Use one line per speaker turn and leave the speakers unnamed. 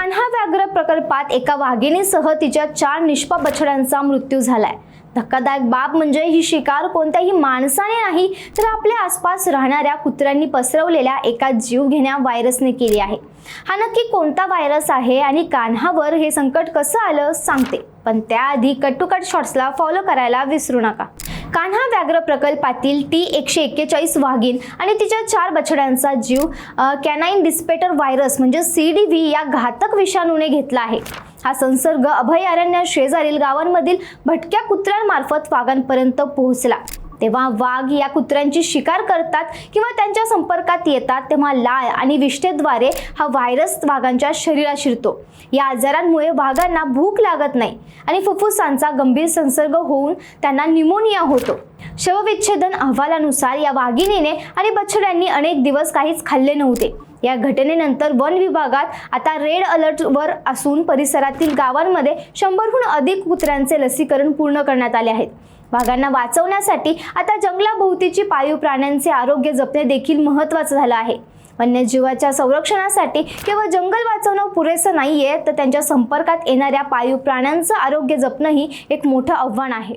कान्हा व्याघ्र प्रकल्पात एका वाघिणीसह तिच्या 4 निष्पाप बछड्यांचा मृत्यू झालाय। धक्कादायक बाब म्हणजे ही शिकार कोणत्याही माणसाने नाही तर आपल्या आसपास राहणाऱ्या कुत्र्यांनी पसरवलेल्या एका जीवघेण्या व्हायरसने केली आहे। हा नक्की कोणता व्हायरस आहे आणि कान्हावर हे संकट कसं आलं सांगते, पण त्याआधी कट टू कट शॉर्ट्सला फॉलो करायला विसरू नका। कान्हा व्याघ्र प्रकल्पातील T141 वाघीण आणि तिच्या 4 बछड्यांचा जीव कॅनाइन डिस्पेटर व्हायरस म्हणजे CDV या घातक विषाणूने घेतला आहे। हा संसर्ग अभयारण्य शेजारील गावांमधील भटक्या कुत्र्यांमार्फत वाघांपर्यंत पोहोचला। तेव्हा वाघ या कुत्र्यांची शिकार करतात किंवा त्यांच्या संपर्कात येतात तेव्हा लाळ आणि विष्ठेद्वारे हा व्हायरस वाघांच्या शरीरात शिरतो। या आजारांमुळे वाघांना भूक लागत नाही आणि फुफ्फुसांचा गंभीर संसर्ग होऊन त्यांना न्यूमोनिया होतो। शवविच्छेदन अहवालानुसार या वाघिणीने आणि बछड्यांनी अनेक दिवस काहीच खाल्ले नव्हते। या घटनेनंतर वन विभागात आता रेड अलर्ट वर असून परिसरातील गावांमध्ये 100हून अधिक कुत्र्यांचे लसीकरण पूर्ण करण्यात आले आहेत। वाघांना वाचवण्यासाठी आता जंगलाभोवतीची पाळीव प्राण्यांचे आरोग्य जपणे देखील महत्त्वाचं झालं आहे। वन्यजीवाच्या संरक्षणासाठी केवळ जंगल वाचवणं पुरेसं नाहीये, तर त्यांच्या संपर्कात येणाऱ्या पाळीव प्राण्यांचं आरोग्य जपणंही एक मोठं आव्हान आहे।